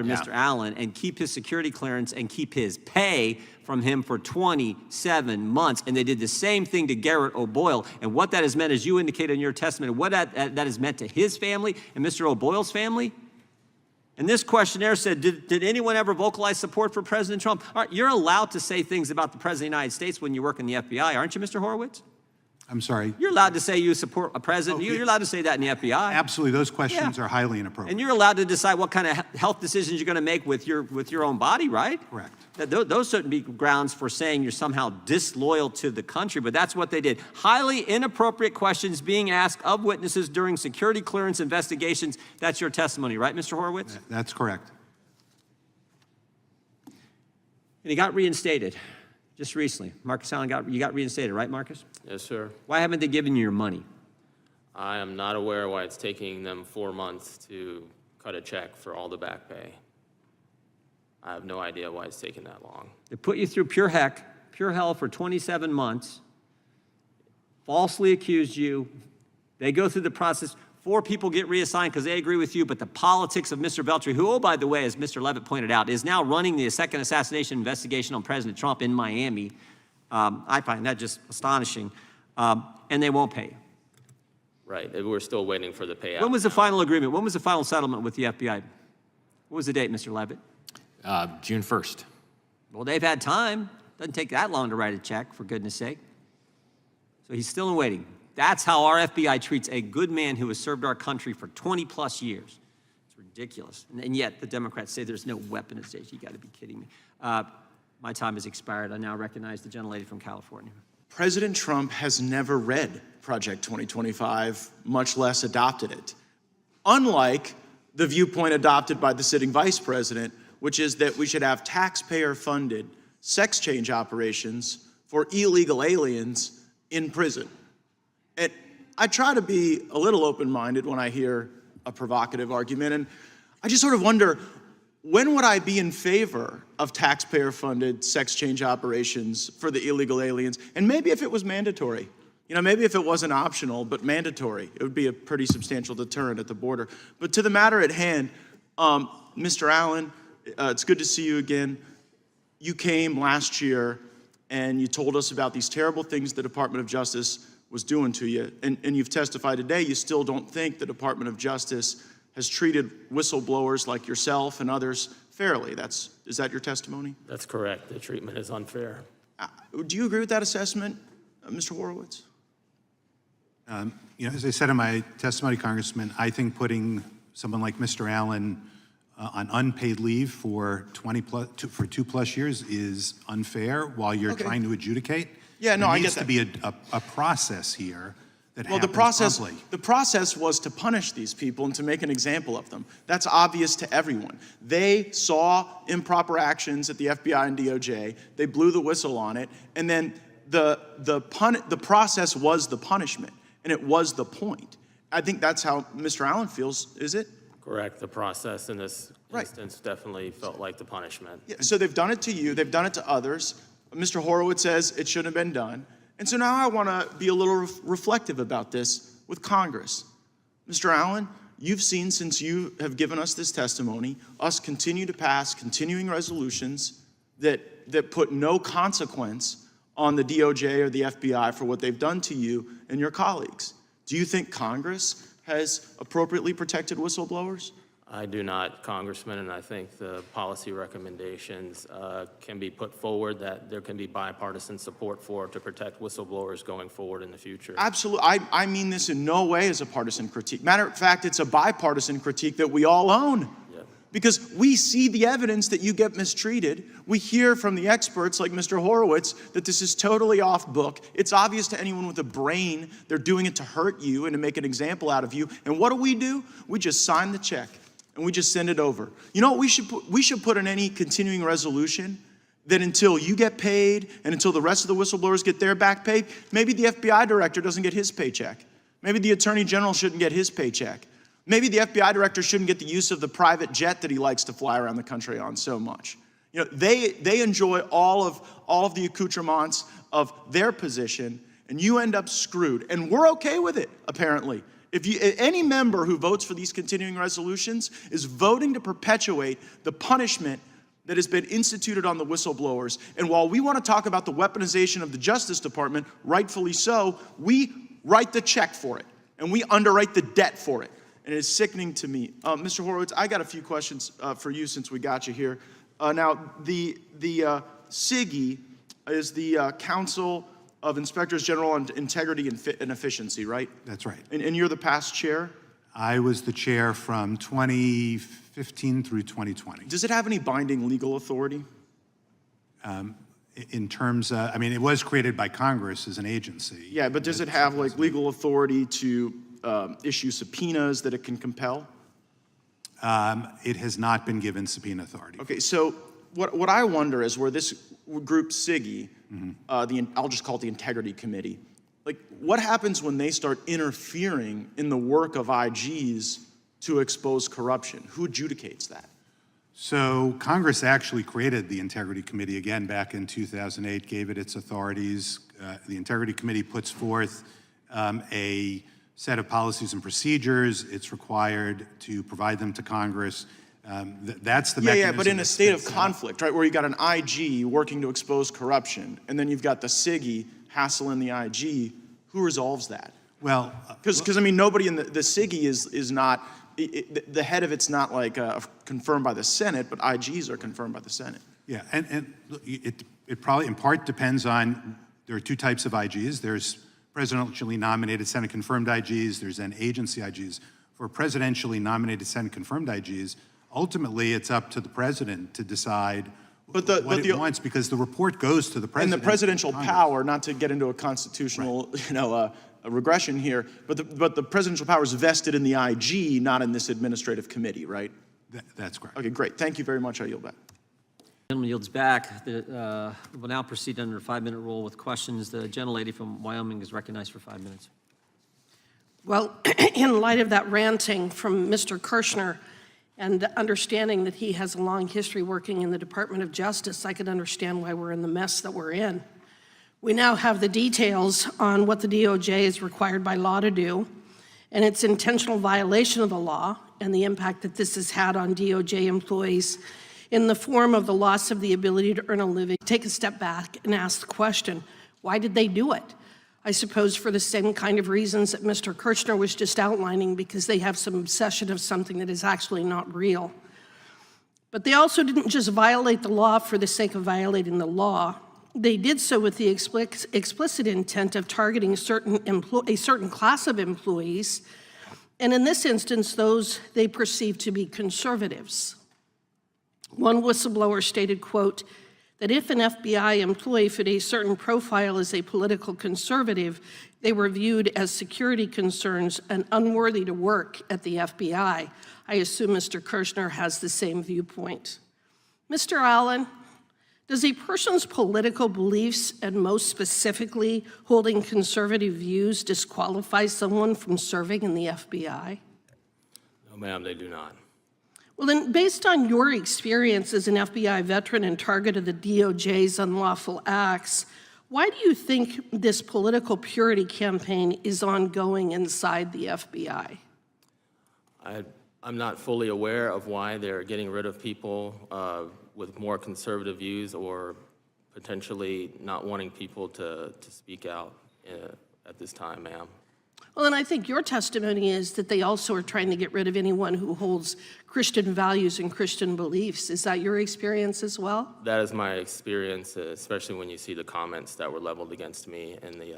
Mr. Allen and keep his security clearance and keep his pay from him for 27 months. And they did the same thing to Garrett O'Boyle. And what that has meant, as you indicated in your testimony, what that has meant to his family and Mr. O'Boyle's family. And this questionnaire said, did anyone ever vocalize support for President Trump? All right, you're allowed to say things about the President of the United States when you work in the FBI, aren't you, Mr. Horowitz? I'm sorry. You're allowed to say you support a president. You're allowed to say that in the FBI. Absolutely. Those questions are highly inappropriate. And you're allowed to decide what kind of health decisions you're going to make with your own body, right? Correct. Those shouldn't be grounds for saying you're somehow disloyal to the country, but that's what they did. Highly inappropriate questions being asked of witnesses during security clearance investigations. That's your testimony, right, Mr. Horowitz? That's correct. And he got reinstated just recently. Marcus Allen, you got reinstated, right, Marcus? Yes, sir. Why haven't they given you your money? I am not aware why it's taking them 4 months to cut a check for all the back pay. I have no idea why it's taking that long. They put you through pure hell for 27 months, falsely accused you. They go through the process. 4 people get reassigned because they agree with you, but the politics of Mr. Beltry, who, oh, by the way, as Mr. Levitt pointed out, is now running the second assassination investigation on President Trump in Miami. I find that just astonishing. And they won't pay you. Right. We're still waiting for the payout. When was the final agreement? When was the final settlement with the FBI? What was the date, Mr. Levitt? June 1st. Well, they've had time. Doesn't take that long to write a check, for goodness sake. So he's still in waiting. That's how our FBI treats a good man who has served our country for 20-plus years. It's ridiculous. And yet the Democrats say there's no weaponization. You got to be kidding me. My time has expired. I now recognize the gentlelady from California. President Trump has never read Project 2025, much less adopted it. Unlike the viewpoint adopted by the sitting vice president, which is that we should have taxpayer-funded sex change operations for illegal aliens in prison. And I try to be a little open-minded when I hear a provocative argument, and I just sort of wonder, when would I be in favor of taxpayer-funded sex change operations for the illegal aliens? And maybe if it was mandatory. You know, maybe if it wasn't optional, but mandatory, it would be a pretty substantial deterrent at the border. But to the matter at hand, Mr. Allen, it's good to see you again. You came last year and you told us about these terrible things the Department of Justice was doing to you. And you've testified today, you still don't think the Department of Justice has treated whistleblowers like yourself and others fairly. Is that your testimony? That's correct. The treatment is unfair. Do you agree with that assessment, Mr. Horowitz? You know, as I said in my testimony, Congressman, I think putting someone like Mr. Allen on unpaid leave for 2+ years is unfair while you're trying to adjudicate. Yeah, no, I get that. There needs to be a process here that happens promptly. The process was to punish these people and to make an example of them. That's obvious to everyone. They saw improper actions at the FBI and DOJ. They blew the whistle on it, and then the process was the punishment, and it was the point. I think that's how Mr. Allen feels. Is it? Correct. The process in this instance definitely felt like the punishment. Yeah, so they've done it to you. They've done it to others. Mr. Horowitz says it shouldn't have been done. And so now I want to be a little reflective about this with Congress. Mr. Allen, you've seen, since you have given us this testimony, us continue to pass continuing resolutions that put no consequence on the DOJ or the FBI for what they've done to you and your colleagues. Do you think Congress has appropriately protected whistleblowers? I do not, Congressman, and I think the policy recommendations can be put forward that there can be bipartisan support for to protect whistleblowers going forward in the future. Absolutely. I mean this in no way as a partisan critique. Matter of fact, it's a bipartisan critique that we all own. Yep. Because we see the evidence that you get mistreated. We hear from the experts like Mr. Horowitz that this is totally off book. It's obvious to anyone with a brain they're doing it to hurt you and to make an example out of you. And what do? We just sign the check. And we just send it over. You know what we should put in any continuing resolution? That until you get paid and until the rest of the whistleblowers get their back pay, maybe the FBI director doesn't get his paycheck. Maybe the attorney general shouldn't get his paycheck. Maybe the FBI director shouldn't get the use of the private jet that he likes to fly around the country on so much. You know, they enjoy all of the accoutrements of their position, and you end up screwed. And we're okay with it, apparently. Any member who votes for these continuing resolutions is voting to perpetuate the punishment that has been instituted on the whistleblowers. And while we want to talk about the weaponization of the Justice Department, rightfully so, we write the check for it, and we underwrite the debt for it. And it is sickening to me. Mr. Horowitz, I got a few questions for you since we got you here. Now, the CIGI is the Council of Inspectors General on Integrity and Efficiency, right? That's right. And you're the past chair? I was the chair from 2015 through 2020. Does it have any binding legal authority? In terms, I mean, it was created by Congress as an agency. Yeah, but does it have like legal authority to issue subpoenas that it can compel? It has not been given subpoena authority. Okay, so what I wonder is where this group SIGI, I'll just call it the Integrity Committee, like what happens when they start interfering in the work of IGs to expose corruption? Who adjudicates that? So Congress actually created the Integrity Committee again back in 2008, gave it its authorities. The Integrity Committee puts forth a set of policies and procedures. It's required to provide them to Congress. That's the mechanism. Yeah, but in a state of that's conflict, right, where you got an IG working to expose corruption, and then you've got the SIGI hassling the IG, who resolves that? Well, Because I mean, nobody in the SIGI is not, the head of it's not like confirmed by the Senate, but IGs are confirmed by the Senate. yeah, and look, it probably in part depends on, there are two types of IGs. There's presidentially nominated Senate-confirmed IGs, there's then agency IGs. For presidentially nominated Senate-confirmed IGs, ultimately it's up to the president to decide what he wants, because the report goes to the president. And the presidential power, not to get into a constitutional, a regression here, but the presidential power is vested in the IG, not in this administrative committee, right? That's correct. Okay, great. Thank you very much. I yield back. Gentleman yields back. We'll now proceed under a 5-minute rule with questions. The gentlelady from Wyoming is recognized for 5 minutes. Well, in light of that ranting from Mr. Kirshner and understanding that he has a long history working in the Department of Justice, I could understand why we're in the mess that we're in. We now have the details on what the DOJ is required by law to do and its intentional violation of the law and the impact that this has had on DOJ employees in the form of the loss of the ability to earn a living. Take a step back and ask the question, why did they do it? I suppose for the same kind of reasons that Mr. Kirshner was just outlining, because they have some obsession of something that is actually not real. But they also didn't just violate the law for the sake of violating the law. They did so with the explicit intent of targeting a certain class of employees, and in this instance, those they perceived to be conservatives. One whistleblower stated, quote, that if an FBI employee fit a certain profile as a political conservative, they were viewed as security concerns and unworthy to work at the FBI. I assume Mr. Kirshner has the same viewpoint. Mr. Allen, does a person's political beliefs, and most specifically holding conservative views, disqualify someone from serving in the FBI? No, ma'am, they do not. Well, then, based on your experience as an FBI veteran and target of the DOJ's unlawful acts, why do you think this political purity campaign is ongoing inside the FBI? I'm not fully aware of why they're getting rid of people with more conservative views or potentially not wanting people to speak out at this time, ma'am. Well, and I think your testimony is that they also are trying to get rid of anyone who holds Christian values and Christian beliefs. Is that your experience as well? That is my experience, especially when you see the comments that were leveled against me and the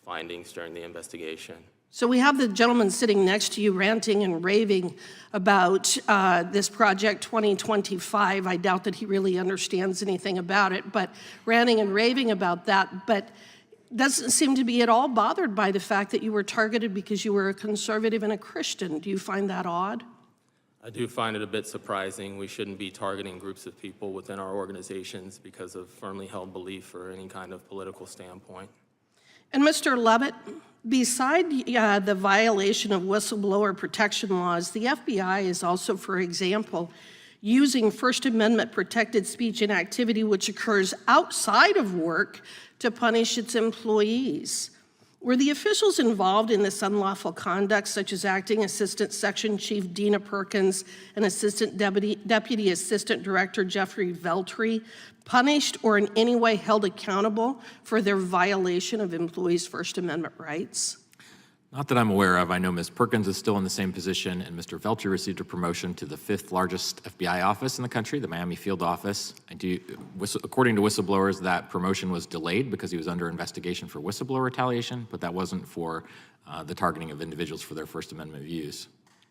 findings during the investigation. So we have the gentleman sitting next to you ranting and raving about this Project 2025. I doubt that he really understands anything about it, but ranting and raving about that, but doesn't seem to be at all bothered by the fact that you were targeted because you were a conservative and a Christian. Do you find that odd? I do find it a bit surprising. We shouldn't be targeting groups of people within our organizations because of firmly held belief or any kind of political standpoint. And Mr. Levitt, beside the violation of whistleblower protection laws, the FBI is also, for example, using First Amendment protected speech and activity which occurs outside of work to punish its employees. Were the officials involved in this unlawful conduct, such as Acting Assistant Section Chief Dina Perkins and Assistant Deputy Assistant Director Jeffrey Veltri, punished or in any way held accountable for their violation of employees' First Amendment rights? Not that I'm aware of. I know Ms. Perkins is still in the same position, and Mr. Veltri received a promotion to the 5th largest FBI office in the country, the Miami Field Office. According to whistleblowers, that promotion was delayed because he was under investigation for whistleblower retaliation, but that wasn't for the targeting of individuals for their First Amendment views.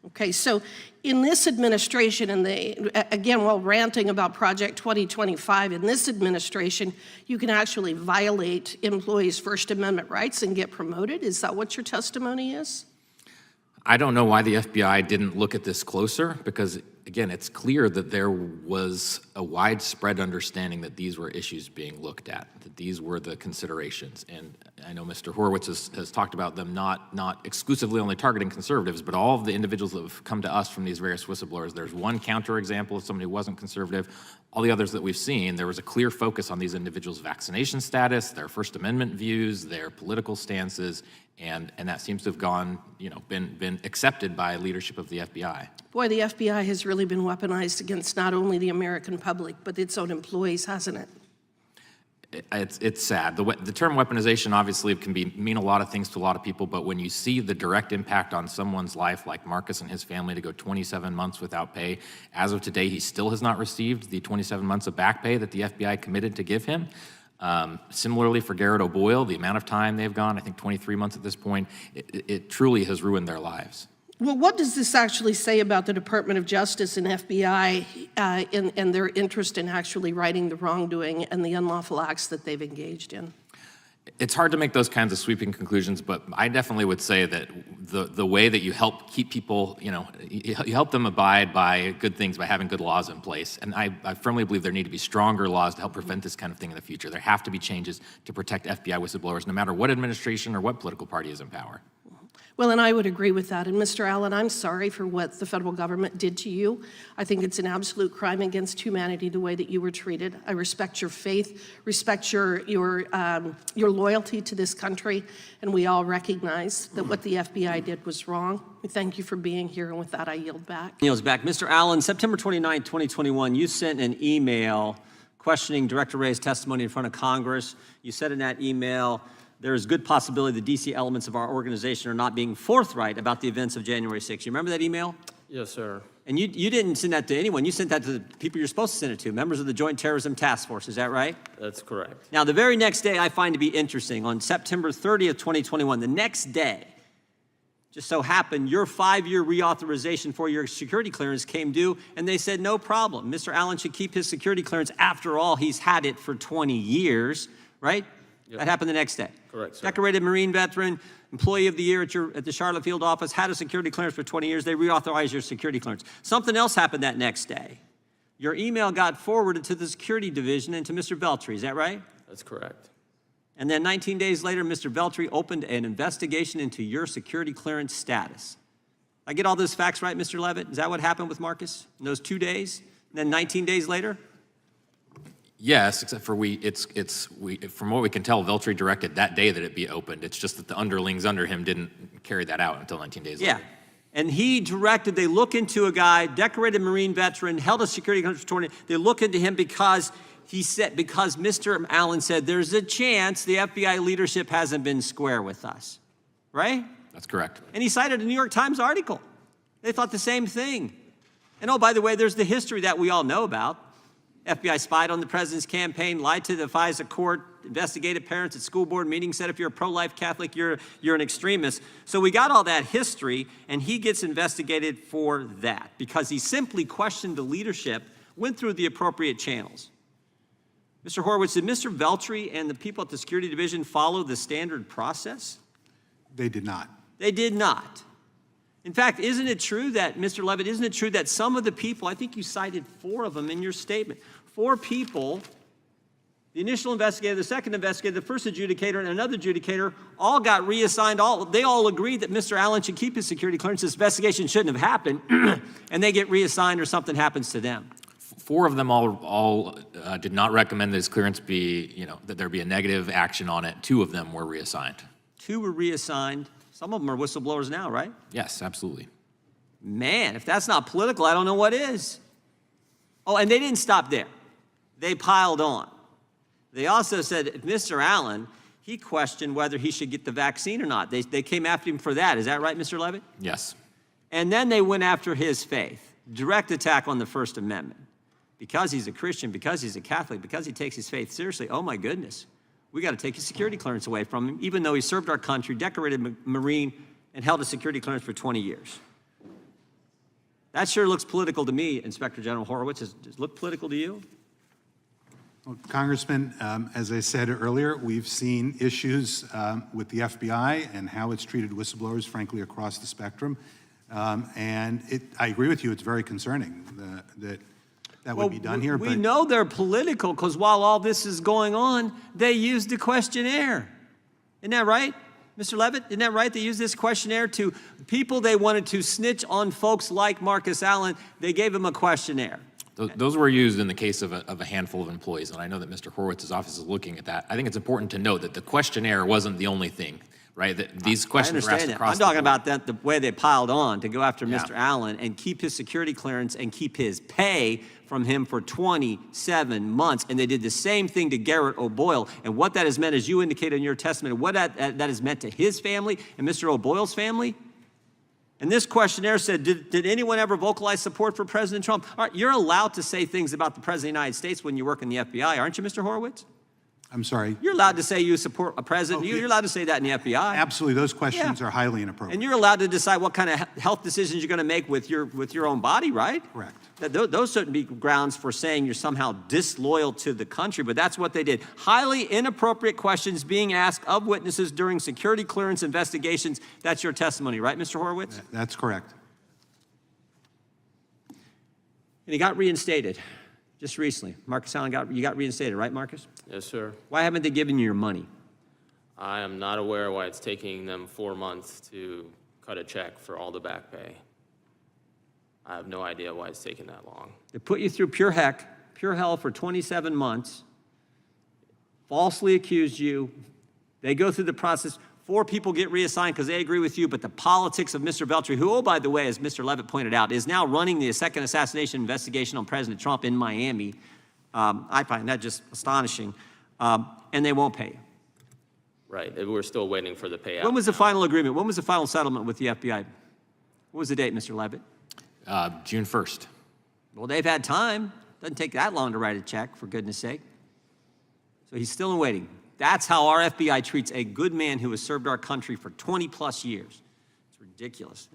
Okay, so in this administration, and again, while ranting about Project 2025, in this administration, you can actually violate employees' First Amendment rights and get promoted? Is that what your testimony is? I don't know why the FBI didn't look at this closer, because, again, it's clear that there was a widespread understanding that these were issues being looked at, that these were the considerations. And I know Mr. Horowitz has talked about them not exclusively only targeting conservatives, but all of the individuals that have come to us from these various whistleblowers. There's one counterexample of somebody who wasn't conservative. All the others that we've seen, there was a clear focus on these individuals' vaccination status, their First Amendment views, their political stances, and that seems to have gone, been accepted by leadership of the FBI. Boy, the FBI has really been weaponized against not only the American public, but its own employees, hasn't it? It's sad. The term weaponization obviously can mean a lot of things to a lot of people, but when you see the direct impact on someone's life, like Marcus and his family, to go 27 months without pay, as of today, he still has not received the 27 months of back pay that the FBI committed to give him. Similarly for Garrett O'Boyle, the amount of time they've gone, I think 23 months at this point, it truly has ruined their lives. Well, what does this actually say about the Department of Justice and FBI and their interest in actually righting the wrongdoing and the unlawful acts that they've engaged in? It's hard to make those kinds of sweeping conclusions, but I definitely would say that the way that you help keep people, you help them abide by good things by having good laws in place. And I firmly believe there need to be stronger laws to help prevent this kind of thing in the future. There have to be changes to protect FBI whistleblowers, no matter what administration or what political party is in power. Well, and I would agree with that. And Mr. Allen, I'm sorry for what the federal government did to you. I think it's an absolute crime against humanity the way that you were treated. I respect your faith, respect your loyalty to this country, and we all recognize that what the FBI did was wrong. We thank you for being here, and with that, I yield back. Yields back. Mr. Allen, September 29, 2021, you sent an email questioning Director Wray's testimony in front of Congress. You said in that email, there is good possibility the DC elements of our organization are not being forthright about the events of January 6th. You remember that email? Yes, sir. And you didn't send that to anyone. You sent that to the people you're supposed to send it to, members of the Joint Terrorism Task Force. Is that right? That's correct. Now, the very next day I find to be interesting, on September 30th, 2021, the next day, just so happened your 5-year reauthorization for your security clearance came due, and they said, no problem. Mr. Allen should keep his security clearance. After all, he's had it for 20 years, right? Yep. That happened the next day. Correct, sir. Decorated Marine veteran, employee of the year at the Charlotte Field office, had a security clearance for 20 years. They reauthorized your security clearance. Something else happened that next day. Your email got forwarded to the security division and to Mr. Veltri. Is that right? That's correct. And then 19 days later, Mr. Veltri opened an investigation into your security clearance status. I get all those facts right, Mr. Levitt? Is that what happened with Marcus in those 2 days? And then 19 days later? Yes, except for from what we can tell, Veltri directed that day that it be opened. It's just that the underlings under him didn't carry that out until 19 days later. Yeah. And he directed, they look into a guy, decorated Marine veteran, held a security clearance for 20. They look into him because Mr. Allen said there's a chance the FBI leadership hasn't been square with us, right? That's correct. And he cited a New York Times article. They thought the same thing. And oh, by the way, there's the history that we all know about. FBI spied on the president's campaign, lied to the FISA court, investigated parents at school board meetings, said if you're a pro-life Catholic, you're an extremist. So we got all that history, and he gets investigated for that because he simply questioned the leadership, went through the appropriate channels. Mr. Horowitz, did Mr. Veltri and the people at the security division follow the standard process? They did not. They did not. In fact, isn't it true that, Mr. Levitt, isn't it true that some of the people, I think you cited 4 of them in your statement, 4 people, the initial investigator, the second investigator, the first adjudicator, and another adjudicator, all got reassigned. They all agreed that Mr. Allen should keep his security clearance. This investigation shouldn't have happened, and they get reassigned or something happens to them. 4 of them all did not recommend that his clearance be, that there be a negative action on it. 2 of them were reassigned. 2 were reassigned. Some of them are whistleblowers now, right? Yes, absolutely. Man, if that's not political, I don't know what is. Oh, and they didn't stop there. They piled on. They also said, Mr. Allen, he questioned whether he should get the vaccine or not. They came after him for that. Is that right, Mr. Levitt? Yes. And then they went after his faith. Direct attack on the First Amendment. Because he's a Christian, because he's a Catholic, because he takes his faith seriously, oh my goodness, we got to take his security clearance away from him, even though he served our country, decorated Marine, and held a security clearance for 20 years. That sure looks political to me, Inspector General Horowitz. Does it look political to you? Well, Congressman, as I said earlier, we've seen issues with the FBI and how it's treated whistleblowers, frankly, across the spectrum. I agree with you, it's very concerning that would be done here. We know they're political because while all this is going on, they used the questionnaire. Isn't that right, Mr. Levitt? Isn't that right? They used this questionnaire to people they wanted to snitch on folks like Marcus Allen. They gave him a questionnaire. Those were used in the case of a handful of employees, and I know that Mr. Horowitz's office is looking at that. I think it's important to note that the questionnaire wasn't the only thing, right? That these questions were asked across I'm talking the board. about the way they piled on to go after Mr. Allen and keep his security clearance and keep his pay from him for 27 months. And they did the same thing to Garrett O'Boyle. And what that has meant, as you indicated in your testimony, what that has meant to his family and Mr. O'Boyle's family. And this questionnaire said, did anyone ever vocalize support for President Trump? All right, you're allowed to say things about the President of the United States when you work in the FBI, aren't you, Mr. Horowitz? I'm sorry. You're allowed to say you support a president. You're allowed to say that in the FBI. Absolutely, those questions are highly inappropriate. And you're allowed to decide what kind of health decisions you're going to make with your own body, right? Correct. Those shouldn't be grounds for saying you're somehow disloyal to the country, but that's what they did. Highly inappropriate questions being asked of witnesses during security clearance investigations. That's your testimony, right, Mr. Horowitz? That's correct. And he got reinstated just recently. Marcus Allen got reinstated, right, Marcus? Yes, sir. Why haven't they given you your money? I am not aware why it's taking them 4 months to cut a check for all the back pay. I have no idea why it's taking that long. They put you through pure hell for 27 months, falsely accused you. They go through the process. 4 people get reassigned because they agree with you, but the politics of Mr. Beltry, who, oh, by the way, as Mr. Levitt pointed out, is now running the second assassination investigation on President Trump in Miami. I find that just astonishing. And they won't pay you. Right, we're still waiting for the payout. When was the final agreement? When was the final settlement with the FBI? What was the date, Mr. Levitt? June 1st. Well, they've had time. Doesn't take that long to write a check, for goodness sake. So he's still in waiting. That's how our FBI treats a good man who has served our country for 20 plus years. It's ridiculous.